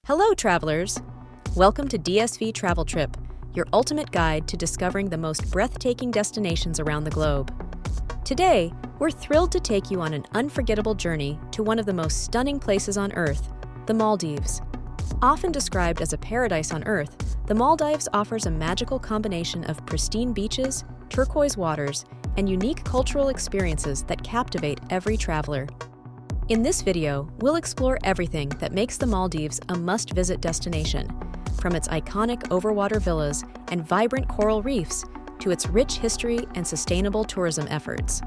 Hello, travelers! Welcome to DSV Travel Trip, your ultimate guide to discovering the most breathtaking destinations around the globe. Today, we're thrilled to take you on an unforgettable journey to one of the most stunning places on Earth, the Maldives. Often described as a paradise on Earth, the Maldives offers a magical combination of pristine beaches, turquoise waters, and unique cultural experiences that captivate every traveler. In this video, we'll explore everything that makes the Maldives a must-visit destination, from its iconic overwater villas and vibrant coral reefs to its rich history and sustainable tourism efforts.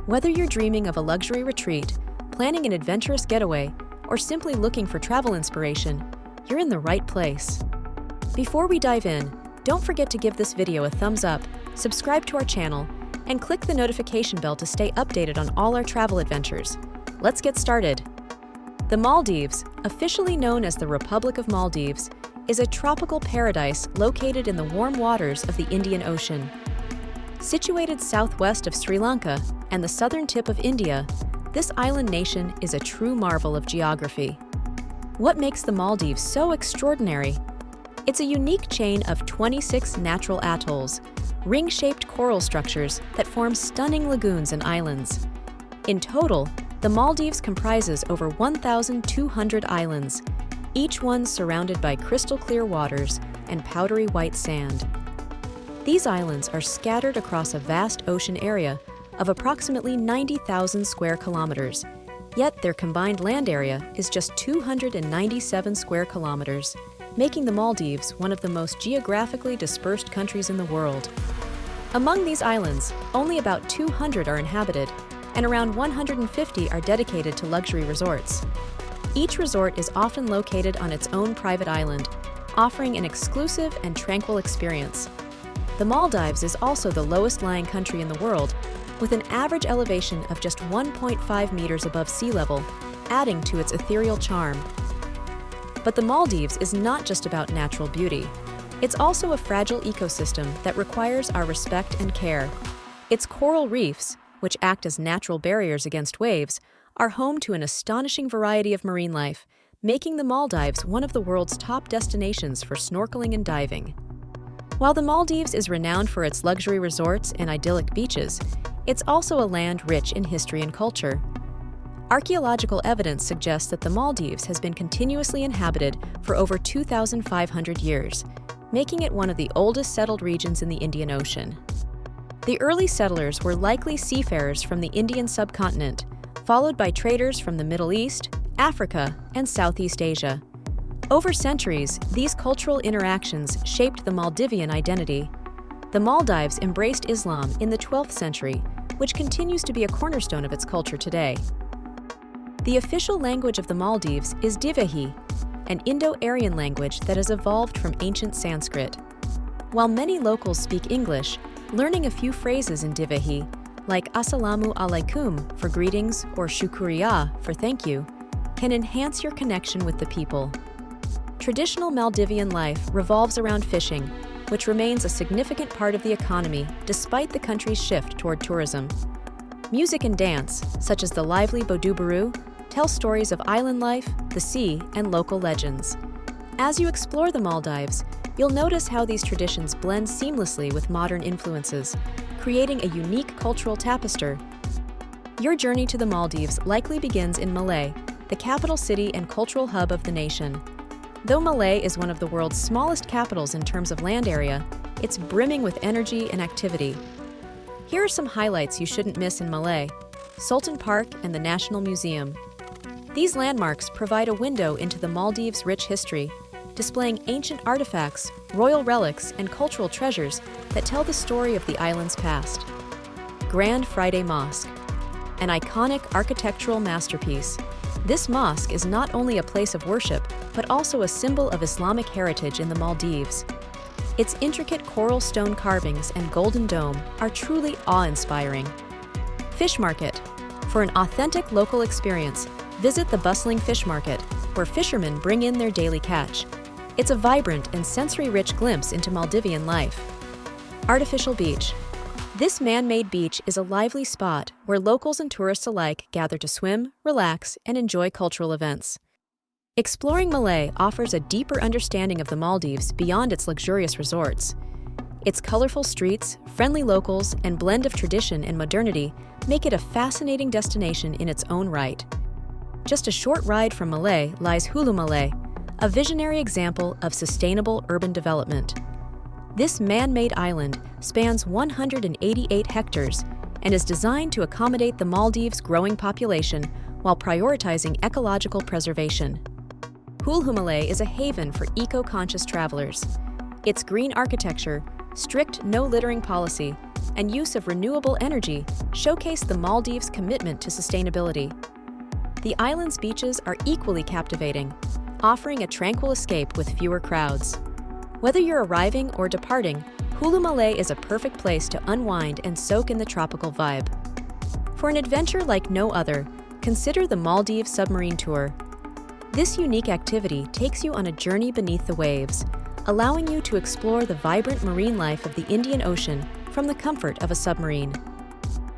Whether you're dreaming of a luxury retreat, planning an adventurous getaway, or simply looking for travel inspiration, you're in the right place. Before we dive in, don't forget to give this video a thumbs up, subscribe to our channel, and click the notification bell to stay updated on all our travel adventures. Let's get started. The Maldives, officially known as the Republic of Maldives, is a tropical paradise located in the warm waters of the Indian Ocean. Situated southwest of Sri Lanka and the southern tip of India, this island nation is a true marvel of geography. What makes the Maldives so extraordinary? It's a unique chain of 26 natural atolls, ring-shaped coral structures that form stunning lagoons and islands. In total, the Maldives comprises over 1,200 islands, each one surrounded by crystal-clear waters and powdery white sand. These islands are scattered across a vast ocean area of approximately 90,000 square kilometers, yet their combined land area is just 297 square kilometers, making the Maldives one of the most geographically dispersed countries in the world. Among these islands, only about 200 are inhabited, and around 150 are dedicated to luxury resorts. Each resort is often located on its own private island, offering an exclusive and tranquil experience. The Maldives is also the lowest-lying country in the world, with an average elevation of just 1.5 meters above sea level, adding to its ethereal charm. But the Maldives is not just about natural beauty. It's also a fragile ecosystem that requires our respect and care. Its coral reefs, which act as natural barriers against waves, are home to an astonishing variety of marine life, making the Maldives one of the world's top destinations for snorkeling and diving. While the Maldives is renowned for its luxury resorts and idyllic beaches, it's also a land rich in history and culture. Archaeological evidence suggests that the Maldives has been continuously inhabited for over 2,500 years, making it one of the oldest settled regions in the Indian Ocean. The early settlers were likely seafarers from the Indian subcontinent, followed by traders from the Middle East, Africa, and Southeast Asia. Over centuries, these cultural interactions shaped the Maldivian identity. The Maldives embraced Islam in the 12th century, which continues to be a cornerstone of its culture today. The official language of the Maldives is Divyahi, an Indo-Aryan language that has evolved from ancient Sanskrit. While many locals speak English, learning a few phrases in Divyahi, like Assalamu alaikum for greetings or Shukriya for thank you, can enhance your connection with the people. Traditional Maldivian life revolves around fishing, which remains a significant part of the economy despite the country's shift toward tourism. Music and dance, such as the lively Bodubaru, tell stories of island life, the sea, and local legends. As you explore the Maldives, you'll notice how these traditions blend seamlessly with modern influences, creating a unique cultural tapestry. Your journey to the Maldives likely begins in Malé, the capital city and cultural hub of the nation. Though Malé is one of the world's smallest capitals in terms of land area, it's brimming with energy and activity. Here are some highlights you shouldn't miss in Malé: Sultan Park and the National Museum. These landmarks provide a window into the Maldives' rich history, displaying ancient artifacts, royal relics, and cultural treasures that tell the story of the island's past. Grand Friday Mosque, an iconic architectural masterpiece. This mosque is not only a place of worship, but also a symbol of Islamic heritage in the Maldives. Its intricate coral stone carvings and golden dome are truly awe-inspiring. Fish Market. For an authentic local experience, visit the bustling fish market, where fishermen bring in their daily catch. It's a vibrant and sensory-rich glimpse into Maldivian life. Artificial Beach. This man-made beach is a lively spot where locals and tourists alike gather to swim, relax, and enjoy cultural events. Exploring Malay offers a deeper understanding of the Maldives beyond its luxurious resorts. Its colorful streets, friendly locals, and blend of tradition and modernity make it a fascinating destination in its own right. Just a short ride from Malay lies Hulu Malay, a visionary example of sustainable urban development. This man-made island spans 188 hectares and is designed to accommodate the Maldives' growing population while prioritizing ecological preservation. Hulu Malay is a haven for eco-conscious travelers. Its green architecture, strict no-littering policy, and use of renewable energy showcase the Maldives' commitment to sustainability. The island's beaches are equally captivating, offering a tranquil escape with fewer crowds. Whether you're arriving or departing, Hulu Malay is a perfect place to unwind and soak in the tropical vibe. For an adventure like no other, consider the Maldives Submarine Tour. This unique activity takes you on a journey beneath the waves, allowing you to explore the vibrant marine life of the Indian Ocean from the comfort of a submarine.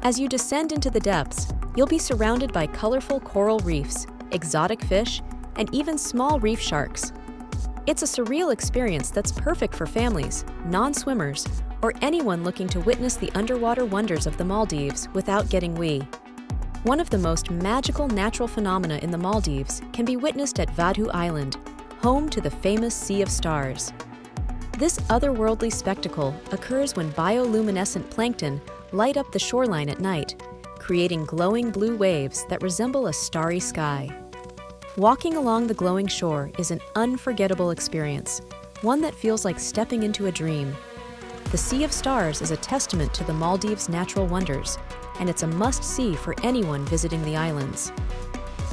As you descend into the depths, you'll be surrounded by colorful coral reefs, exotic fish, and even small reef sharks. It's a surreal experience that's perfect for families, non-swimmers, or anyone looking to witness the underwater wonders of the Maldives without getting wee. One of the most magical natural phenomena in the Maldives can be witnessed at Vadhu Island, home to the famous Sea of Stars. This otherworldly spectacle occurs when bioluminescent plankton light up the shoreline at night, creating glowing blue waves that resemble a starry sky. Walking along the glowing shore is an unforgettable experience, one that feels like stepping into a dream. The Sea of Stars is a testament to the Maldives' natural wonders, and it's a must-see for anyone visiting the islands.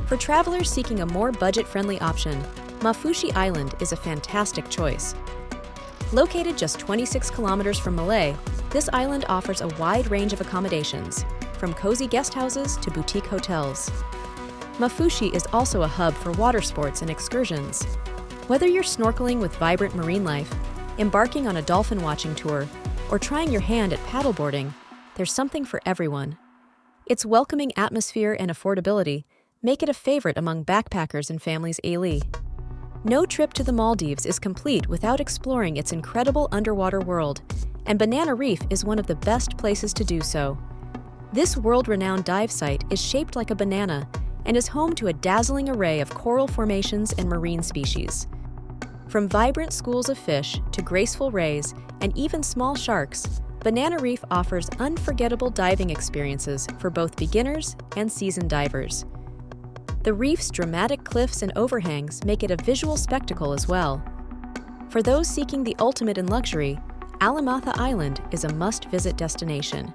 For travelers seeking a more budget-friendly option, Mafushi Island is a fantastic choice. Located just 26 kilometers from Malay, this island offers a wide range of accommodations, from cozy guest houses to boutique hotels. Mafushi is also a hub for water sports and excursions. Whether you're snorkeling with vibrant marine life, embarking on a dolphin watching tour, or trying your hand at paddleboarding, there's something for everyone. Its welcoming atmosphere and affordability make it a favorite among backpackers and families alike. No trip to the Maldives is complete without exploring its incredible underwater world, and Banana Reef is one of the best places to do so. This world-renowned dive site is shaped like a banana and is home to a dazzling array of coral formations and marine species. From vibrant schools of fish to graceful rays and even small sharks, Banana Reef offers unforgettable diving experiences for both beginners and seasoned divers. The reef's dramatic cliffs and overhangs make it a visual spectacle as well. For those seeking the ultimate in luxury, Alamatha Island is a must-visit destination.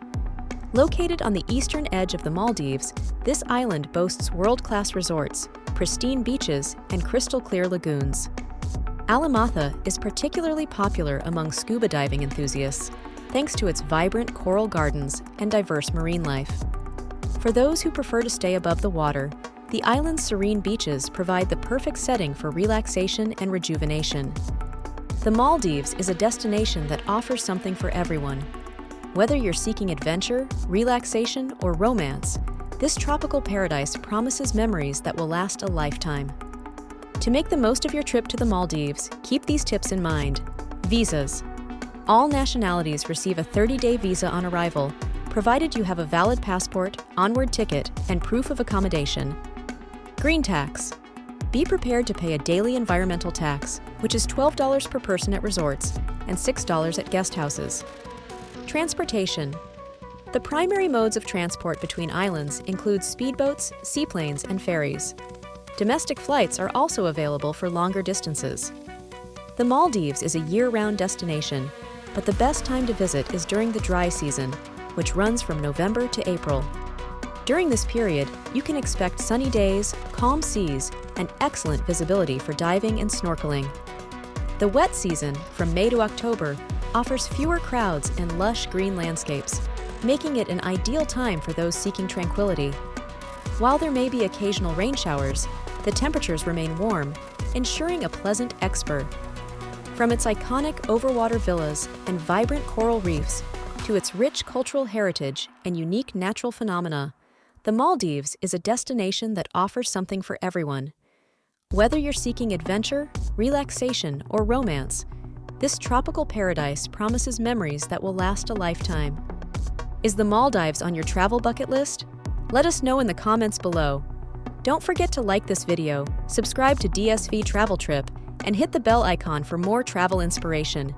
Located on the eastern edge of the Maldives, this island boasts world-class resorts, pristine beaches, and crystal-clear lagoons. Alamatha is particularly popular among scuba diving enthusiasts, thanks to its vibrant coral gardens and diverse marine life. For those who prefer to stay above the water, the island's serene beaches provide the perfect setting for relaxation and rejuvenation. The Maldives is a destination that offers something for everyone. Whether you're seeking adventure, relaxation, or romance, this tropical paradise promises memories that will last a lifetime. To make the most of your trip to the Maldives, keep these tips in mind. Visas. All nationalities receive a 30-day visa on arrival, provided you have a valid passport, onward ticket, and proof of accommodation. Green tax. Be prepared to pay a daily environmental tax, which is $12 per person at resorts and $6 at guest houses. Transportation. The primary modes of transport between islands include speedboats, seaplanes, and ferries. Domestic flights are also available for longer distances. The Maldives is a year-round destination, but the best time to visit is during the dry season, which runs from November to April. During this period, you can expect sunny days, calm seas, and excellent visibility for diving and snorkeling. The wet season, from May to October, offers fewer crowds and lush green landscapes, making it an ideal time for those seeking tranquility. While there may be occasional rain showers, the temperatures remain warm, ensuring a pleasant expo. From its iconic overwater villas and vibrant coral reefs to its rich cultural heritage and unique natural phenomena, the Maldives is a destination that offers something for everyone. Whether you're seeking adventure, relaxation, or romance, this tropical paradise promises memories that will last a lifetime. Is the Maldives on your travel bucket list? Let us know in the comments below. Don't forget to like this video, subscribe to DSV Travel Trip, and hit the bell icon for more travel inspiration.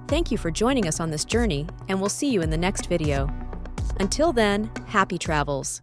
Thank you for joining us on this journey, and we'll see you in the next video. Until then, happy travels!